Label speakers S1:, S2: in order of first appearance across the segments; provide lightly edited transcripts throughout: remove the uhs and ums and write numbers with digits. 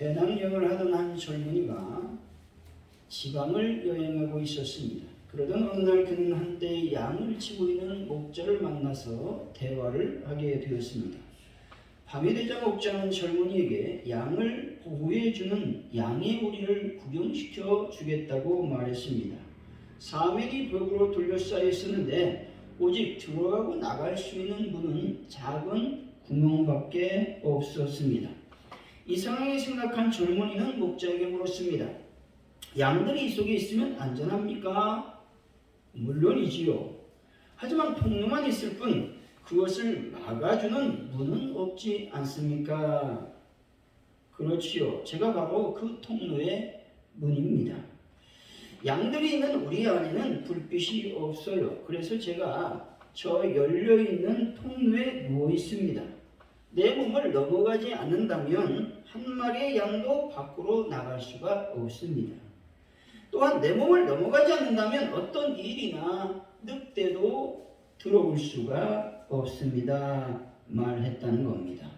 S1: 배낭여행을 하던 한 젊은이가 지방을 여행하고 있었습니다. 그러던 어느 날 그는 한때 양을 치고 있는 목자를 만나서 대화를 하게 되었습니다. 밤이 되자 목자는 젊은이에게 양을 보호해주는 양의 오리를 구경시켜 주겠다고 말했습니다. 사면이 벽으로 둘러싸여 있었는데 오직 들어가고 나갈 수 있는 문은 작은 구멍밖에 없었습니다. 이 상황에 생각한 젊은이는 목자에게 물었습니다. 양들이 이 속에 있으면 안전합니까? 물론이지요. 하지만 통로만 있을 뿐 그것을 막아주는 문은 없지 않습니까? 그렇지요. 제가 바로 그 통로의 문입니다. 양들이 있는 우리 안에는 불빛이 없어요. 그래서 제가 저 열려있는 통로에 누워 있습니다. 내 몸을 넘어가지 않는다면 한 마리의 양도 밖으로 나갈 수가 없습니다. 또한 내 몸을 넘어가지 않는다면 어떤 일이나 늑대도 들어올 수가 없습니다. 말했다는 겁니다.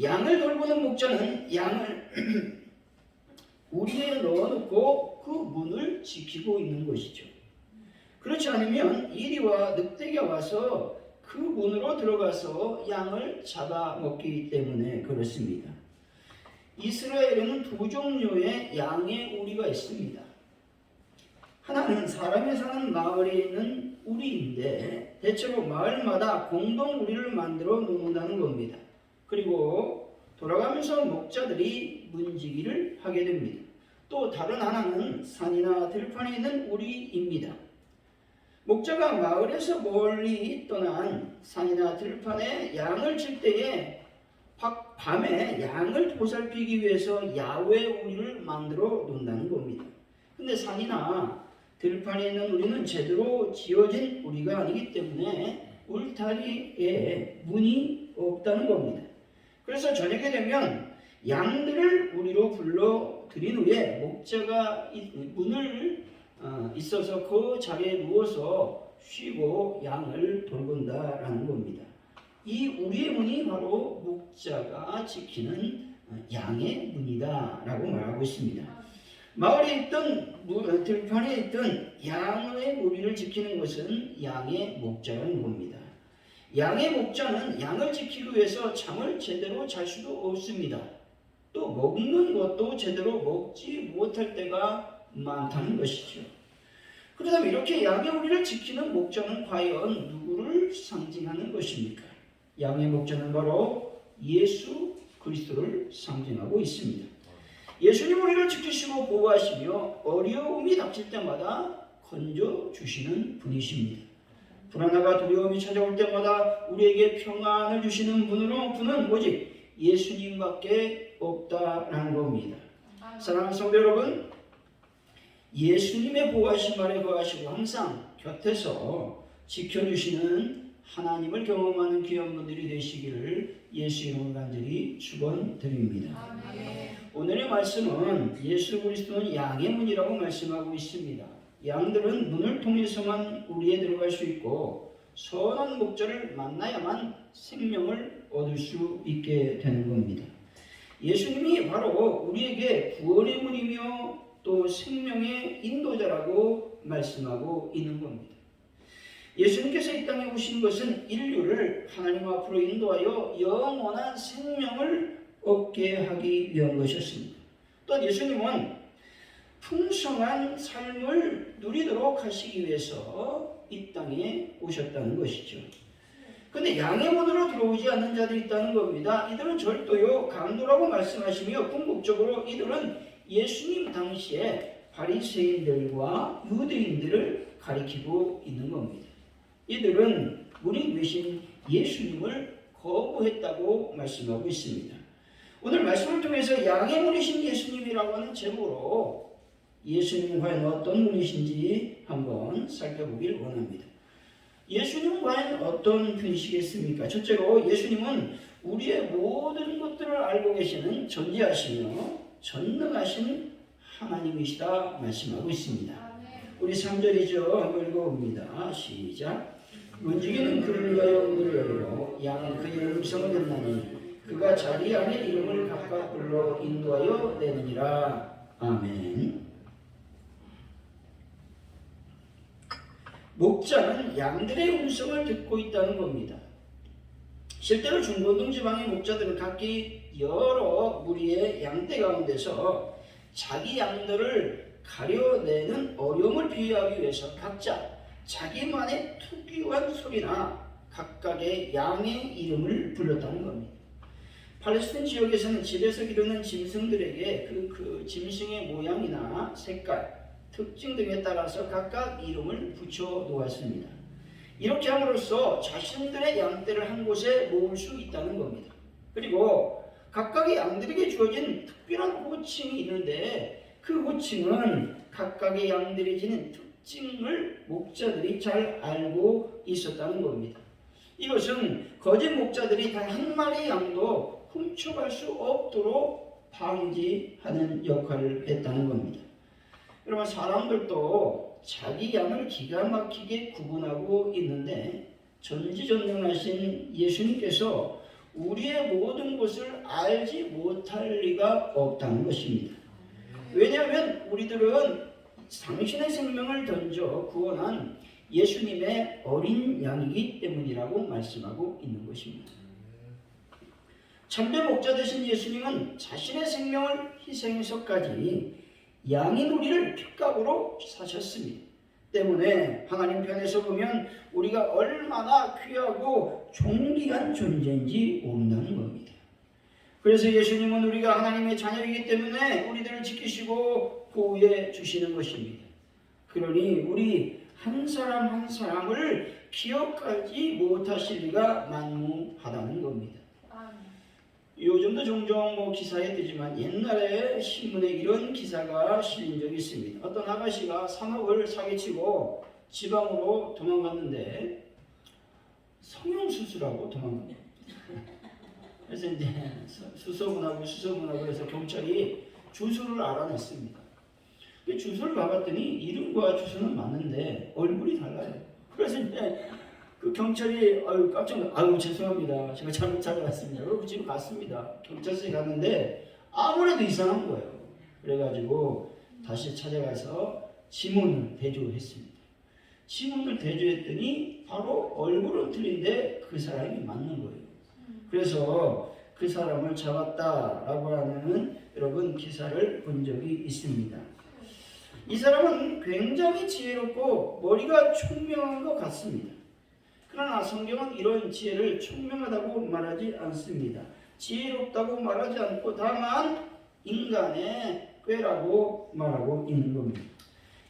S1: 양을 돌보는 목자는 양을 우리에 넣어놓고 그 문을 지키고 있는 것이죠. 그렇지 않으면 이리와 늑대가 와서 그 문으로 들어가서 양을 잡아먹기 때문에 그렇습니다. 이스라엘에는 두 종류의 양의 우리가 있습니다. 하나는 사람이 사는 마을에 있는 우리인데 대체로 마을마다 공동 우리를 만들어 놓는다는 겁니다. 그리고 돌아가면서 목자들이 문지기를 하게 됩니다. 또 다른 하나는 산이나 들판에 있는 우리입니다. 목자가 마을에서 멀리 떠난 산이나 들판에 양을 칠 때에 밤에 양을 보살피기 위해서 야외 우리를 만들어 놓는다는 겁니다. 근데 산이나 들판에 있는 우리는 제대로 지어진 우리가 아니기 때문에 울타리에 문이 없다는 겁니다. 그래서 저녁에 되면 양들을 우리로 불러 들인 후에 목자가 문을 있어서 그 자리에 누워서 쉬고 양을 돌본다라는 겁니다. 이 우리의 문이 바로 목자가 지키는 양의 문이다라고 말하고 있습니다. 마을에 있던 들판에 있던 양의 무리를 지키는 것은 양의 목자라는 겁니다. 양의 목자는 양을 지키기 위해서 잠을 제대로 잘 수도 없습니다. 또 먹는 것도 제대로 먹지 못할 때가 많다는 것이죠. 그렇다면 이렇게 양의 우리를 지키는 목자는 과연 누구를 상징하는 것입니까? 양의 목자는 바로 예수 그리스도를 상징하고 있습니다. 예수님 우리를 지키시고 보호하시며 어려움이 닥칠 때마다 건져주시는 분이십니다. 불안함과 두려움이 찾아올 때마다 우리에게 평안을 주시는 분은 오직 예수님밖에 없다라는 겁니다. 사랑하는 성도 여러분, 예수님의 보호하심 아래 거하시고 항상 곁에서 지켜주시는 하나님을 경험하는 귀한 분들이 되시기를 예수 이름으로 간절히 축원드립니다. 오늘의 말씀은 예수 그리스도는 양의 문이라고 말씀하고 있습니다. 양들은 문을 통해서만 우리에 들어갈 수 있고 선한 목자를 만나야만 생명을 얻을 수 있게 되는 겁니다. 예수님이 바로 우리에게 구원의 문이며 또 생명의 인도자라고 말씀하고 있는 겁니다. 예수님께서 이 땅에 오신 것은 인류를 하나님 앞으로 인도하여 영원한 생명을 얻게 하기 위한 것이었습니다. 또 예수님은 풍성한 삶을 누리도록 하시기 위해서 이 땅에 오셨다는 것이죠. 그런데 양의 문으로 들어오지 않는 자들이 있다는 겁니다. 이들은 절도요, 강도라고 말씀하시며 궁극적으로 이들은 예수님 당시에 바리새인들과 유대인들을 가리키고 있는 겁니다. 이들은 우리 되신 예수님을 거부했다고 말씀하고 있습니다. 오늘 말씀을 통해서 양의 문이신 예수님이라고 하는 제목으로 예수님은 과연 어떤 분이신지 한번 살펴보길 원합니다. 예수님은 과연 어떤 분이시겠습니까? 첫째로 예수님은 우리의 모든 것들을 알고 계시는 전지하시며 전능하신 하나님이시다 말씀하고 있습니다. 우리 3절이죠. 한번 읽어봅니다. 시작. 문지기는 그를 위하여 문을 열고 양은 그의 음성을 듣나니 그가 자리 안에 이름을 바깥 불로 인도하여 내느니라. 아멘. 목자는 양들의 음성을 듣고 있다는 겁니다. 실제로 중고등 지방의 목자들은 각기 여러 무리의 양떼 가운데서 자기 양들을 가려내는 어려움을 비유하기 위해서 각자 자기만의 특유한 소리나 각각의 양의 이름을 불렀다는 겁니다. 팔레스타인 지역에서는 집에서 기르는 짐승들에게 그 짐승의 모양이나 색깔, 특징 등에 따라서 각각 이름을 붙여 놓았습니다. 이렇게 함으로써 자신들의 양떼를 한 곳에 모을 수 있다는 겁니다. 그리고 각각의 양들에게 주어진 특별한 호칭이 있는데 그 호칭은 각각의 양들이 지닌 특징을 목자들이 잘 알고 있었다는 겁니다. 이것은 거짓 목자들이 단 한 마리의 양도 훔쳐갈 수 없도록 방지하는 역할을 했다는 겁니다. 여러분, 사람들도 자기 양을 기가 막히게 구분하고 있는데 전지전능하신 예수님께서 우리의 모든 것을 알지 못할 리가 없다는 것입니다. 왜냐하면 우리들은 당신의 생명을 던져 구원한 예수님의 어린 양이기 때문이라고 말씀하고 있는 것입니다. 참된 목자 되신 예수님은 자신의 생명을 희생해서까지 양인 우리를 핏값으로 사셨습니다. 때문에 하나님 편에서 보면 우리가 얼마나 귀하고 존귀한 존재인지 모른다는 겁니다. 그래서 예수님은 우리가 하나님의 자녀이기 때문에 우리들을 지키시고 보호해 주시는 것입니다. 그러니 우리 한 사람 한 사람을 기억하지 못하실 리가 만무하다는 겁니다. 요즘도 종종 기사에 뜨지만 옛날에 신문에 이런 기사가 실린 적이 있습니다. 어떤 아가씨가 3억을 사기치고 지방으로 도망갔는데 성형수술하고 도망갑니다. 그래서 이제 수소문하고 해서 경찰이 주소를 알아냈습니다. 주소를 봐봤더니 이름과 주소는 맞는데 얼굴이 달라요. 그래서 이제 그 경찰이 깜짝 놀라서 죄송합니다. 제가 잘못 찾아갔습니다. 그리고 집에 갔습니다. 경찰서에 갔는데 아무래도 이상한 거예요. 그래가지고 다시 찾아가서 지문을 대조했습니다. 지문을 대조했더니 바로 얼굴은 틀린데 그 사람이 맞는 거예요. 그래서 그 사람을 잡았다라고 하는 여러분 기사를 본 적이 있습니다. 이 사람은 굉장히 지혜롭고 머리가 총명한 것 같습니다. 그러나 성경은 이런 지혜를 총명하다고 말하지 않습니다. 지혜롭다고 말하지 않고 다만 인간의 꾀라고 말하고 있는 겁니다.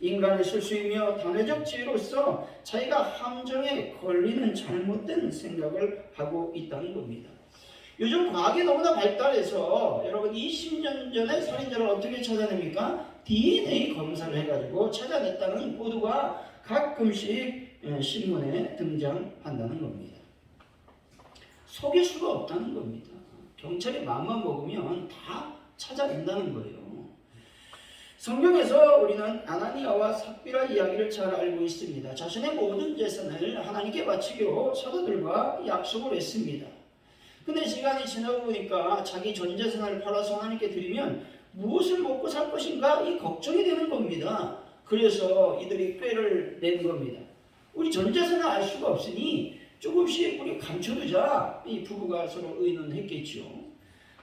S1: 인간의 실수이며 단회적 지혜로서 자기가 함정에 걸리는 잘못된 생각을 하고 있다는 겁니다. 요즘 과학이 너무나 발달해서 여러분 20년 전에 살인자를 어떻게 찾아냅니까? DNA 검사를 해가지고 찾아냈다는 보도가 가끔씩 신문에 등장한다는 겁니다. 속일 수가 없다는 겁니다. 경찰이 마음만 먹으면 다 찾아낸다는 거예요. 성경에서 우리는 아나니아와 삽비라 이야기를 잘 알고 있습니다. 자신의 모든 재산을 하나님께 바치기로 사도들과 약속을 했습니다. 근데 시간이 지나고 보니까 자기 전 재산을 팔아서 하나님께 드리면 무엇을 먹고 살 것인가 이 걱정이 되는 겁니다. 그래서 이들이 꾀를 낸 겁니다. 우리 전 재산을 알 수가 없으니 조금씩 우리 감춰두자. 이 부부가 서로 의논했겠죠.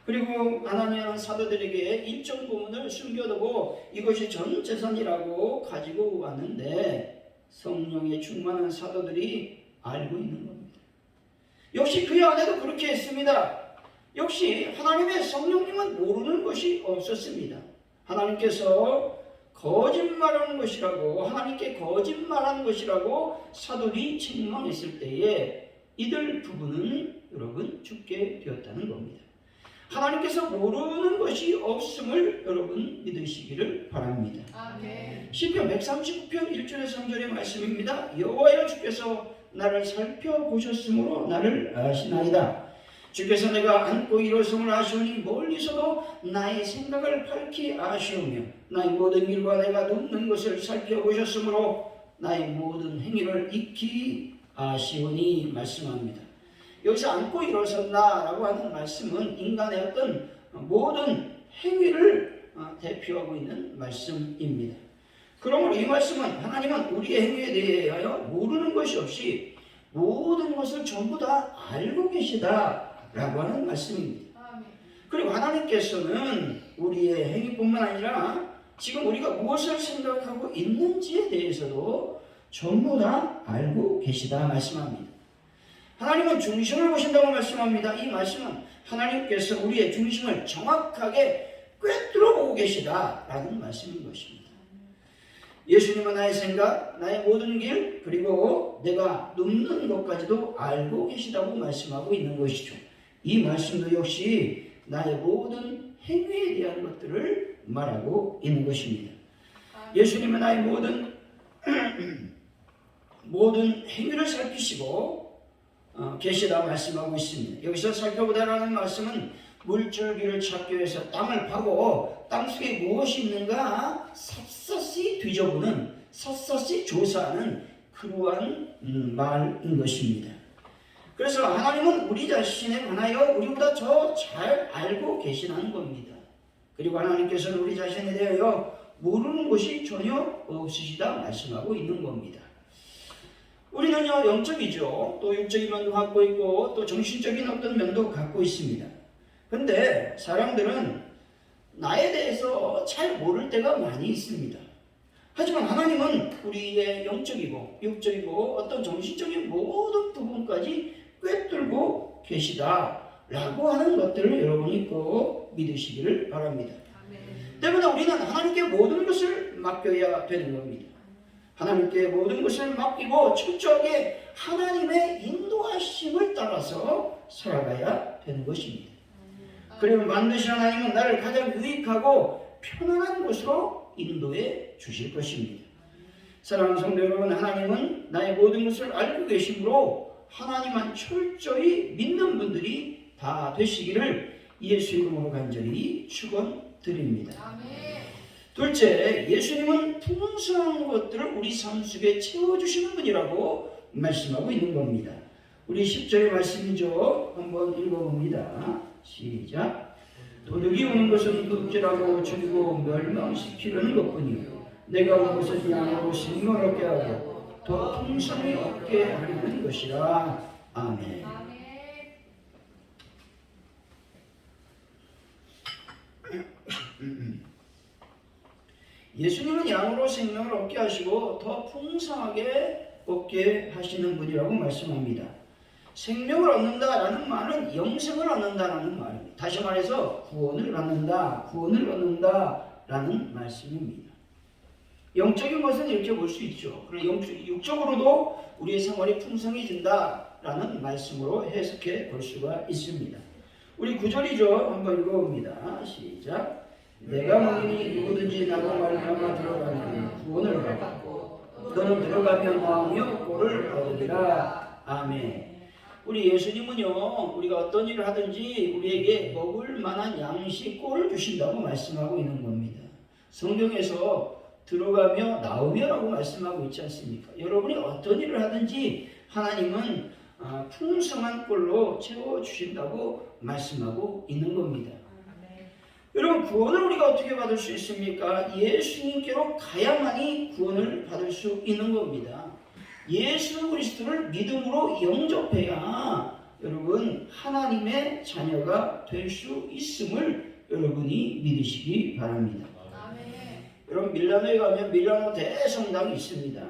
S1: 그리고 아나니아는 사도들에게 일정 부분을 숨겨두고 이것이 전 재산이라고 가지고 왔는데 성령에 충만한 사도들이 알고 있는 겁니다. 역시 그 안에도 그렇게 했습니다. 역시 하나님의 성령님은 모르는 것이 없었습니다. 하나님께서 거짓말하는 것이라고 하나님께 거짓말하는 것이라고 사도들이 책망했을 때에 이들 부부는 여러분 죽게 되었다는 겁니다. 하나님께서 모르는 것이 없음을 여러분 믿으시기를 바랍니다. 아멘. 시편 139편 1절에서 3절의 말씀입니다. 여호와여 주께서 나를 살펴보셨으므로 나를 아시나이다. 주께서 내가 앉고 일어섬을 아시오니 멀리서도 나의 생각을 밝히 아시오며 나의 모든 일과 내가 눕는 것을 살펴보셨으므로 나의 모든 행위를 익히 아시오니 말씀합니다. 여기서 앉고 일어섰나라고 하는 말씀은 인간의 어떤 모든 행위를 대표하고 있는 말씀입니다. 그러므로 이 말씀은 하나님은 우리의 행위에 대하여 모르는 것이 없이 모든 것을 전부 다 알고 계시다라고 하는 말씀입니다. 그리고 하나님께서는 우리의 행위뿐만 아니라 지금 우리가 무엇을 생각하고 있는지에 대해서도 전부 다 알고 계시다 말씀합니다. 하나님은 중심을 보신다고 말씀합니다. 이 말씀은 하나님께서 우리의 중심을 정확하게 꿰뚫어 보고 계시다라는 말씀인 것입니다. 예수님은 나의 생각, 나의 모든 길, 그리고 내가 눕는 것까지도 알고 계시다고 말씀하고 있는 것이죠. 이 말씀도 역시 나의 모든 행위에 대한 것들을 말하고 있는 것입니다. 예수님은 나의 모든 행위를 살피시고 계시다 말씀하고 있습니다. 여기서 살펴보다라는 말씀은 물줄기를 찾기 위해서 땅을 파고 땅속에 무엇이 있는가 샅샅이 뒤져보는, 샅샅이 조사하는 그러한 말인 것입니다. 그래서 하나님은 우리 자신에 관하여 우리보다 더 잘 알고 계시는 겁니다. 그리고 하나님께서는 우리 자신에 대하여 모르는 것이 전혀 없으시다 말씀하고 있는 겁니다. 우리는요, 영적이죠. 또 육적인 면도 갖고 있고 또 정신적인 어떤 면도 갖고 있습니다. 근데 사람들은 나에 대해서 잘 모를 때가 많이 있습니다. 하지만 하나님은 우리의 영적이고 육적이고 어떤 정신적인 모든 부분까지 꿰뚫고 계시다라고 하는 것들을 여러분이 꼭 믿으시기를 바랍니다. 때문에 우리는 하나님께 모든 것을 맡겨야 되는 겁니다. 하나님께 모든 것을 맡기고 철저하게 하나님의 인도하심을 따라서 살아가야 되는 것입니다. 그리고 반드시 하나님은 나를 가장 유익하고 편안한 곳으로 인도해 주실 것입니다. 사랑하는 성도 여러분, 하나님은 나의 모든 것을 알고 계시므로 하나님만 철저히 믿는 분들이 다 되시기를 예수 이름으로 간절히 축원드립니다. 둘째, 예수님은 풍성한 것들을 우리 삶 속에 채워주시는 분이라고 말씀하고 있는 겁니다. 우리 10절의 말씀이죠. 한번 읽어봅니다. 시작. 도둑이 오는 것은 둑질하고 죽이고 멸망시키려는 것뿐이요 내가 온 것은 양으로 생명을 얻게 하고 더 풍성히 얻게 하려는 것이라. 아멘. 예수님은 양으로 생명을 얻게 하시고 더 풍성하게 얻게 하시는 분이라고 말씀합니다. 생명을 얻는다라는 말은 영생을 얻는다라는 말입니다. 다시 말해서 구원을 얻는다라는 말씀입니다. 영적인 것은 이렇게 볼 수 있죠. 그러나 육적으로도 우리의 생활이 풍성해진다라는 말씀으로 해석해 볼 수가 있습니다. 우리 9절이죠. 한번 읽어봅니다. 시작. 내가 먹이니 누구든지 나로 말미암아 들어가면 구원을 받고 너는 들어가면 나오며 꼴을 얻으리라. 아멘. 우리 예수님은요, 우리가 어떤 일을 하든지 우리에게 먹을 만한 양식 꼴을 주신다고 말씀하고 있는 겁니다. 성경에서 들어가며 나오며라고 말씀하고 있지 않습니까? 여러분이 어떤 일을 하든지 하나님은 풍성한 꼴로 채워주신다고 말씀하고 있는 겁니다. 여러분, 구원을 우리가 어떻게 받을 수 있습니까? 예수님께로 가야만이 구원을 받을 수 있는 겁니다. 예수 그리스도를 믿음으로 영접해야 여러분 하나님의 자녀가 될 수 있음을 여러분이 믿으시기 바랍니다. 여러분, 밀라노에 가면 밀라노 대성당이 있습니다.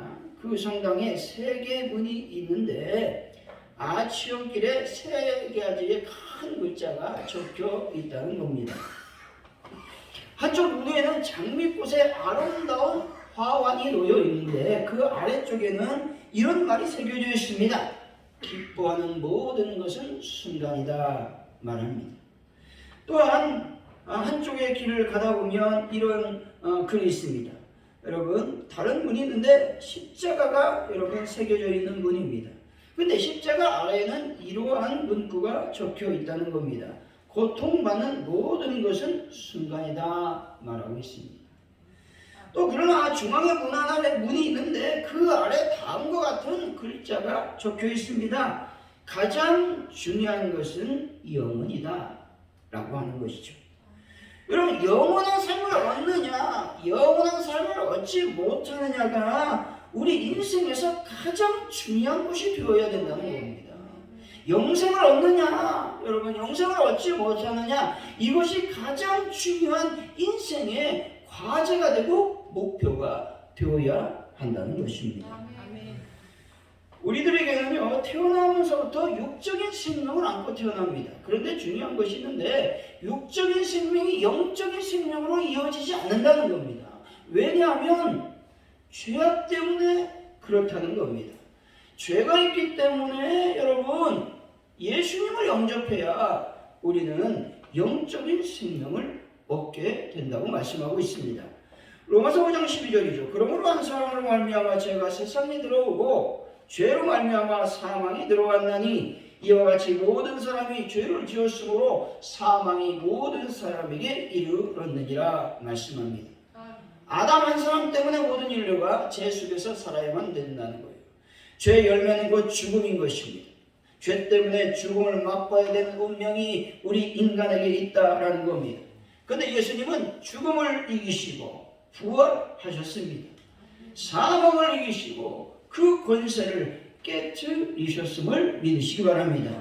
S1: 그 성당에 3개의 문이 있는데 아치형길에 3가지의 큰 글자가 적혀 있다는 겁니다. 한쪽 문에는 장미꽃의 아름다운 화환이 놓여 있는데 그 아래쪽에는 이런 말이 새겨져 있습니다. 기뻐하는 모든 것은 순간이다 말합니다. 또한 한쪽의 길을 가다 보면 이런 글이 있습니다. 여러분, 다른 문이 있는데 십자가가 여러분 새겨져 있는 문입니다. 근데 십자가 아래에는 이러한 문구가 적혀 있다는 겁니다. 고통받는 모든 것은 순간이다 말하고 있습니다. 또 그러나 중앙에 문 하나에 문이 있는데 그 아래 다음과 같은 글자가 적혀 있습니다. 가장 중요한 것은 영원이다 라고 하는 것이죠. 여러분, 영원한 삶을 얻느냐, 영원한 삶을 얻지 못하느냐가 우리 인생에서 가장 중요한 것이 되어야 된다는 겁니다. 영생을 얻느냐, 여러분, 영생을 얻지 못하느냐, 이것이 가장 중요한 인생의 과제가 되고 목표가 되어야 한다는 것입니다. 우리들에게는요, 태어나면서부터 육적인 생명을 안고 태어납니다. 그런데 중요한 것이 있는데, 육적인 생명이 영적인 생명으로 이어지지 않는다는 겁니다. 왜냐하면 죄악 때문에 그렇다는 겁니다. 죄가 있기 때문에 여러분, 예수님을 영접해야 우리는 영적인 생명을 얻게 된다고 말씀하고 있습니다. 로마서 5장 12절이죠. 그러므로 한 사람으로 말미암아 죄가 세상에 들어오고 죄로 말미암아 사망이 들어왔나니 이와 같이 모든 사람이 죄를 지었으므로 사망이 모든 사람에게 이르렀느니라 말씀합니다. 아담 한 사람 때문에 모든 인류가 죄 속에서 살아야만 된다는 거예요. 죄의 열매는 곧 죽음인 것입니다. 죄 때문에 죽음을 맛봐야 되는 운명이 우리 인간에게 있다라는 겁니다. 그런데 예수님은 죽음을 이기시고 부활하셨습니다. 사망을 이기시고 그 권세를 깨뜨리셨음을 믿으시기 바랍니다.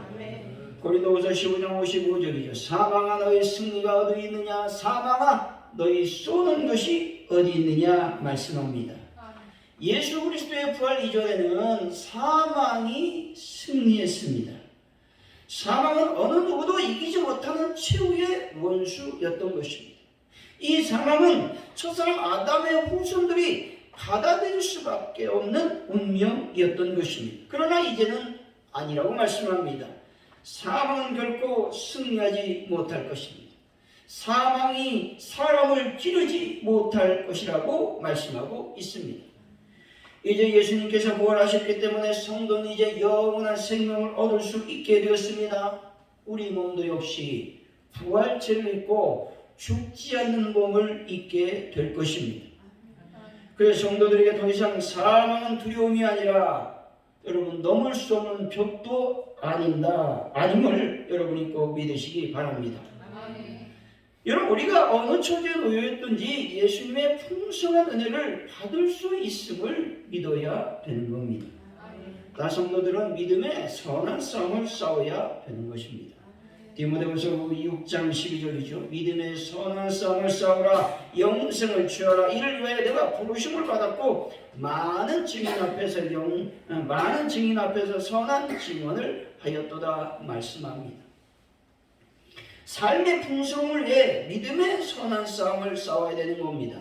S1: 고린도후서 15장 55절이죠. 사망아 너희 승리가 어디 있느냐, 사망아 너희 쏘는 것이 어디 있느냐 말씀합니다. 예수 그리스도의 부활 이전에는 사망이 승리했습니다. 사망은 어느 누구도 이기지 못하는 최후의 원수였던 것입니다. 이 사망은 첫사람 아담의 후손들이 받아들일 수밖에 없는 운명이었던 것입니다. 그러나 이제는 아니라고 말씀합니다. 사망은 결코 승리하지 못할 것입니다. 사망이 사람을 찌르지 못할 것이라고 말씀하고 있습니다. 이제 예수님께서 부활하셨기 때문에 성도는 이제 영원한 생명을 얻을 수 있게 되었습니다. 우리 몸도 역시 부활체를 입고 죽지 않는 몸을 입게 될 것입니다. 그래서 성도들에게 더 이상 사망은 두려움이 아니라 여러분 넘을 수 없는 벽도 아님을 여러분이 꼭 믿으시기 바랍니다. 여러분, 우리가 어느 처지에 놓여있든지 예수님의 풍성한 은혜를 받을 수 있음을 믿어야 되는 겁니다. 나 성도들은 믿음의 선한 싸움을 싸워야 되는 것입니다. 디모데후서 6장 12절이죠. 믿음의 선한 싸움을 싸우라, 영생을 취하라. 이를 위하여 내가 부르심을 받았고 많은 증인 앞에서 선한 증언을 하였도다 말씀합니다. 삶의 풍성을 위해 믿음의 선한 싸움을 싸워야 되는 겁니다.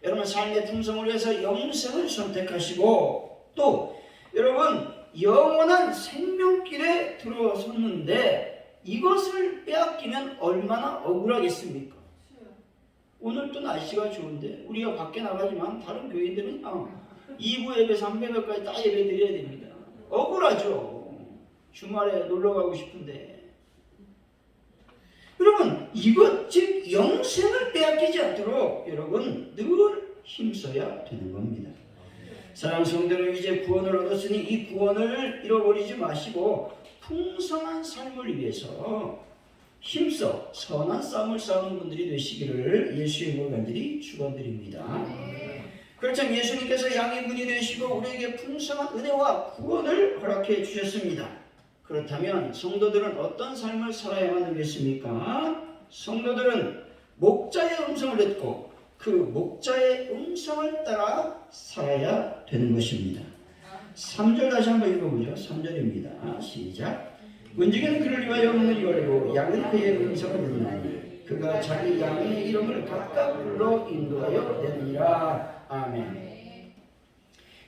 S1: 여러분, 삶의 풍성을 위해서 영생을 선택하시고 또 여러분 영원한 생명길에 들어섰는데 이것을 빼앗기면 얼마나 억울하겠습니까? 오늘 또 날씨가 좋은데 우리가 밖에 나가지만 다른 교인들은 2부 예배, 3부 예배까지 다 예배 드려야 됩니다. 억울하죠. 주말에 놀러 가고 싶은데. 여러분, 이것 즉 영생을 빼앗기지 않도록 여러분 늘 힘써야 되는 겁니다. 사랑하는 성도들, 이제 구원을 얻었으니 이 구원을 잃어버리지 마시고 풍성한 삶을 위해서 힘써 선한 싸움을 싸우는 분들이 되시기를 예수의 이름으로 간절히 축원드립니다. 그렇죠. 예수님께서 양의 문이 되시고 우리에게 풍성한 은혜와 구원을 허락해 주셨습니다. 그렇다면 성도들은 어떤 삶을 살아야만 되겠습니까? 성도들은 목자의 음성을 듣고 그 목자의 음성을 따라 살아야 되는 것입니다. 3절 다시 한번 읽어보죠. 3절입니다. 시작. 문지기는 그를 위하여 문을 열고 양은 그의 음성을 듣나니 그가 자기 양의 이름을 각각 불러 인도하여 내느니라. 아멘.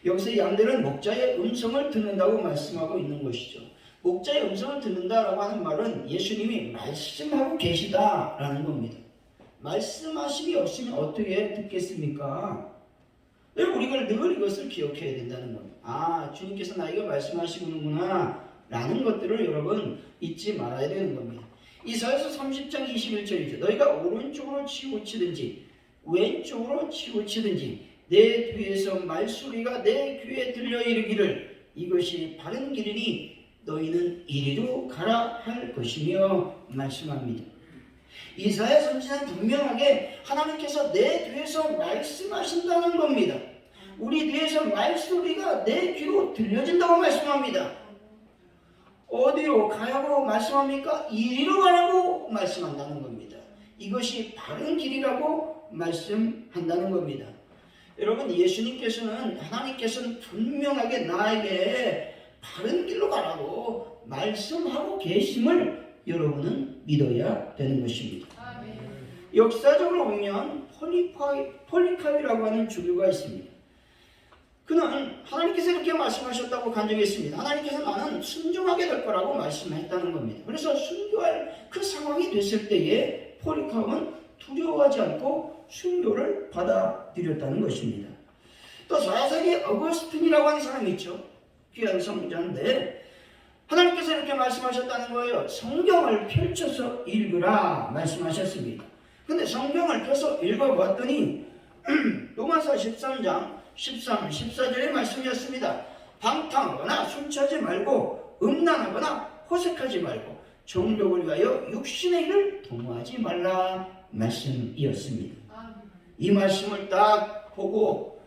S1: 여기서 양들은 목자의 음성을 듣는다고 말씀하고 있는 것이죠. 목자의 음성을 듣는다라고 하는 말은 예수님이 말씀하고 계시다라는 겁니다. 말씀하심이 없으면 어떻게 듣겠습니까? 우리가 늘 이것을 기억해야 된다는 겁니다. 주님께서 나에게 말씀하시는구나 라는 것들을 여러분 잊지 말아야 되는 겁니다. 이사야서 30장 21절이죠. 너희가 오른쪽으로 치우치든지 왼쪽으로 치우치든지 내 뒤에서 말소리가 내 귀에 들려 이르기를 이것이 바른 길이니 너희는 이리로 가라 할 것이며 말씀합니다. 이사야 선지자는 분명하게 하나님께서 내 뒤에서 말씀하신다는 겁니다. 우리 뒤에서 말소리가 내 귀로 들려진다고 말씀합니다. 어디로 가라고 말씀합니까? 이리로 가라고 말씀한다는 겁니다. 이것이 바른 길이라고 말씀한다는 겁니다. 여러분, 예수님께서는, 하나님께서는 분명하게 나에게 바른 길로 가라고 말씀하고 계심을 여러분은 믿어야 되는 것입니다. 역사적으로 보면 폴리카이라고 하는 주교가 있습니다. 그는 하나님께서 이렇게 말씀하셨다고 간증했습니다. 하나님께서 나는 순종하게 될 거라고 말씀했다는 겁니다. 그래서 순교할 그 상황이 됐을 때에 폴리카이는 두려워하지 않고 순교를 받아들였다는 것입니다. 또 4세기 어거스틴이라고 하는 사람이 있죠. 귀한 성자인데 하나님께서 이렇게 말씀하셨다는 거예요. 성경을 펼쳐서 읽으라 말씀하셨습니다. 근데 성경을 펴서 읽어봤더니 로마서 13장 13, 14절의 말씀이었습니다. 방탕하거나 술 취하지 말고 음란하거나 호색하지 말고 정욕을 위하여 육신의 일을 도모하지 말라 말씀이었습니다. 이 말씀을 딱 보고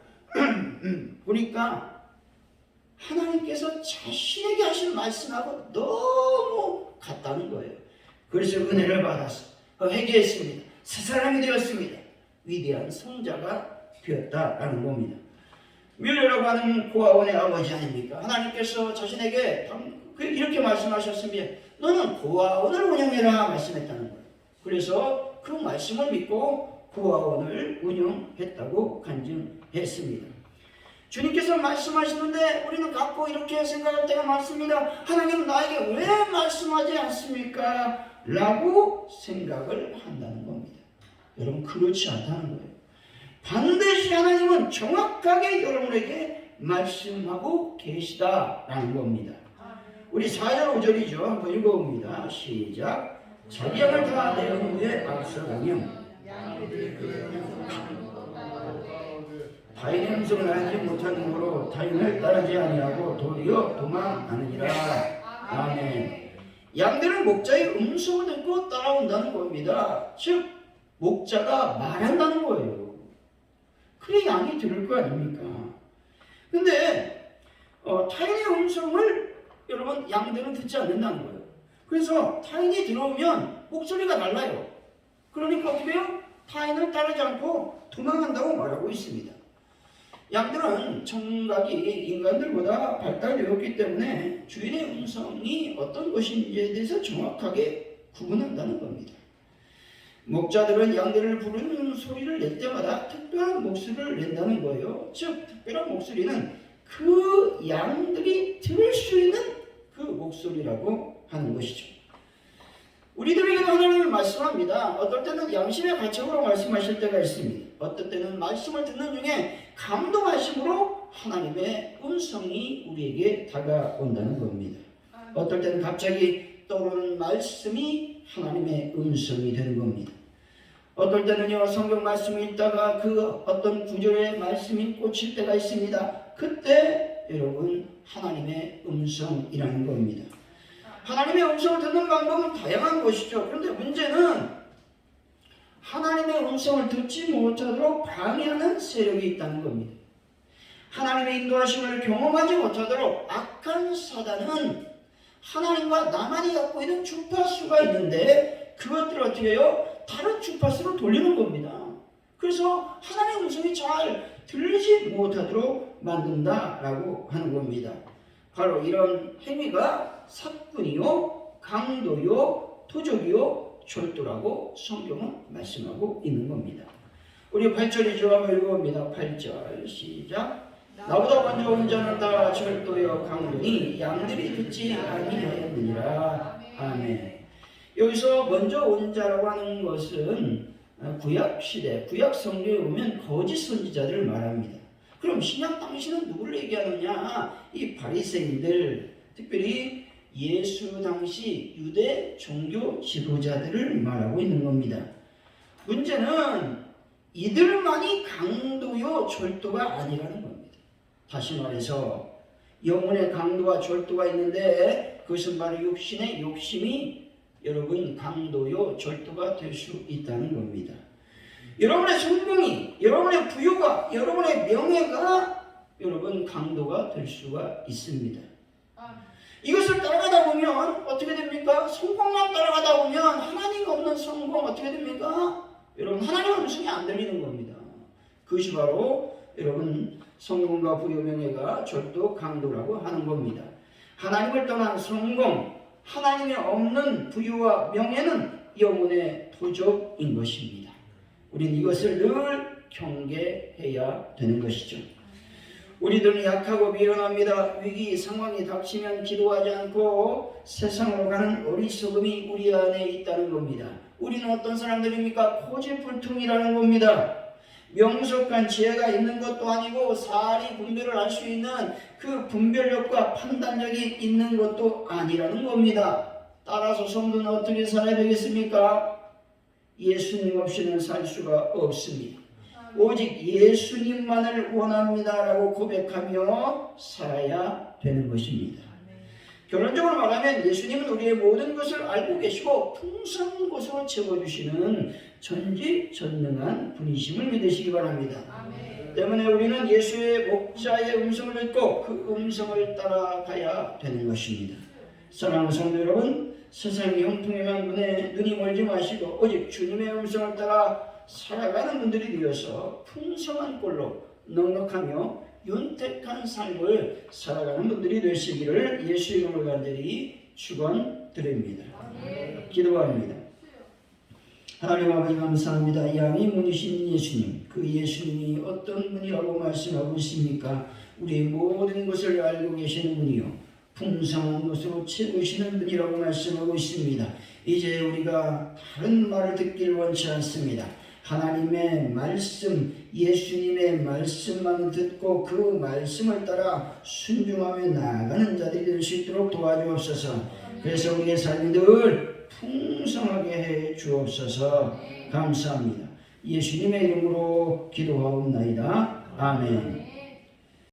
S1: 보니까 하나님께서 자신에게 하신 말씀하고 너무 같다는 거예요. 그래서 은혜를 받아서 회개했습니다. 새 사람이 되었습니다. 위대한 성자가 되었다라는 겁니다. 뮬러라고 하는 고아원의 아버지 아닙니까? 하나님께서 자신에게 이렇게 말씀하셨습니다. 너는 고아원을 운영해라 말씀했다는 거예요. 그래서 그 말씀을 믿고 고아원을 운영했다고 간증했습니다. 주님께서 말씀하시는데 우리는 갖고 이렇게 생각할 때가 많습니다. 하나님은 나에게 왜 말씀하지 않습니까? 라고 생각을 한다는 겁니다. 여러분, 그렇지 않다는 거예요. 반드시 하나님은 정확하게 여러분에게 말씀하고 계시다라는 겁니다. 우리 4절 5절이죠. 한번 읽어봅니다. 시작. 자기 양을 다 내어 후에 앞서가며 타인의 음성을 알지 못하는 거로 타인을 따르지 아니하고 도리어 도망하느니라. 아멘. 양들은 목자의 음성을 듣고 따라온다는 겁니다. 즉 목자가 말한다는 거예요. 그래 양이 들을 거 아닙니까? 근데 타인의 음성을 여러분 양들은 듣지 않는다는 거예요. 그래서 타인이 들어오면 목소리가 달라요. 그러니까 어떻게 해요? 타인을 따르지 않고 도망한다고 말하고 있습니다. 양들은 청각이 인간들보다 발달되었기 때문에 주인의 음성이 어떤 것인지에 대해서 정확하게 구분한다는 겁니다. 목자들은 양들을 부르는 소리를 낼 때마다 특별한 목소리를 낸다는 거예요. 즉 특별한 목소리는 그 양들이 들을 수 있는 그 목소리라고 하는 것이죠. 우리들에게도 하나님이 말씀합니다. 어떨 때는 양심의 가책으로 말씀하실 때가 있습니다. 어떨 때는 말씀을 듣는 중에 감동하심으로 하나님의 음성이 우리에게 다가온다는 겁니다. 어떨 때는 갑자기 떠오르는 말씀이 하나님의 음성이 되는 겁니다. 어떨 때는요, 성경 말씀을 읽다가 그 어떤 구절의 말씀이 꽂힐 때가 있습니다. 그때 여러분 하나님의 음성이라는 겁니다. 하나님의 음성을 듣는 방법은 다양한 것이죠. 그런데 문제는 하나님의 음성을 듣지 못하도록 방해하는 세력이 있다는 겁니다. 하나님의 인도하심을 경험하지 못하도록 악한 사단은 하나님과 나만이 갖고 있는 주파수가 있는데 그것들을 어떻게 해요? 다른 주파수로 돌리는 겁니다. 그래서 하나님의 음성이 잘 들리지 못하도록 만든다라고 하는 겁니다. 바로 이런 행위가 사꾼이요, 강도요, 도적이요, 절도라고 성경은 말씀하고 있는 겁니다. 우리 8절이죠. 한번 읽어봅니다. 8절 시작. 나보다 먼저 온 자는 다 절도요 강도니 양들이 듣지 아니하였느니라. 아멘. 여기서 먼저 온 자라고 하는 것은 구약 시대, 구약 성경에 보면 거짓 선지자들을 말합니다. 그럼 신약 당시는 누구를 얘기하느냐? 이 바리새인들, 특별히 예수 당시 유대 종교 지도자들을 말하고 있는 겁니다. 문제는 이들만이 강도요 절도가 아니라는 겁니다. 다시 말해서 영혼의 강도와 절도가 있는데 그것은 바로 육신의 욕심이 여러분 강도요 절도가 될 수 있다는 겁니다. 여러분의 성공이, 여러분의 부유가, 여러분의 명예가 여러분 강도가 될 수가 있습니다. 이것을 따라가다 보면 어떻게 됩니까? 성공만 따라가다 보면 하나님 없는 성공 어떻게 됩니까? 여러분 하나님 음성이 안 들리는 겁니다. 그것이 바로 여러분 성공과 부유 명예가 절도 강도라고 하는 겁니다. 하나님을 떠난 성공, 하나님이 없는 부유와 명예는 영혼의 부족인 것입니다. 우리는 이것을 늘 경계해야 되는 것이죠. 우리들은 약하고 미련합니다. 위기 상황이 닥치면 기도하지 않고 세상으로 가는 어리석음이 우리 안에 있다는 겁니다. 우리는 어떤 사람들입니까? 고집불통이라는 겁니다. 명석한 지혜가 있는 것도 아니고 사리 분별을 할 수 있는 그 분별력과 판단력이 있는 것도 아니라는 겁니다. 따라서 성도는 어떻게 살아야 되겠습니까? 예수님 없이는 살 수가 없습니다. 오직 예수님만을 원합니다라고 고백하며 살아야 되는 것입니다. 결론적으로 말하면 예수님은 우리의 모든 것을 알고 계시고 풍성한 것으로 채워주시는 전지전능한 분이심을 믿으시기 바랍니다. 때문에 우리는 예수의 목자의 음성을 듣고 그 음성을 따라가야 되는 것입니다. 사랑하는 성도 여러분, 세상의 형통에만 눈이 멀지 마시고 오직 주님의 음성을 따라 살아가는 분들이 되어서 풍성한 꼴로 넉넉하며 윤택한 삶을 살아가는 분들이 되시기를 예수 이름으로 간절히 축원드립니다. 기도합니다. 하나님 아버지 감사합니다. 양이 문이신 예수님, 그 예수님이 어떤 분이라고 말씀하고 있습니까? 우리의 모든 것을 알고 계시는 분이요 풍성한 것으로 채우시는 분이라고 말씀하고 있습니다. 이제 우리가 다른 말을 듣길 원치 않습니다. 하나님의 말씀, 예수님의 말씀만 듣고 그 말씀을 따라 순종하며 나아가는 자들이 될 수 있도록 도와주옵소서. 그래서 우리의 삶이 늘 풍성하게 해 주옵소서. 감사합니다. 예수님의 이름으로 기도하옵나이다. 아멘.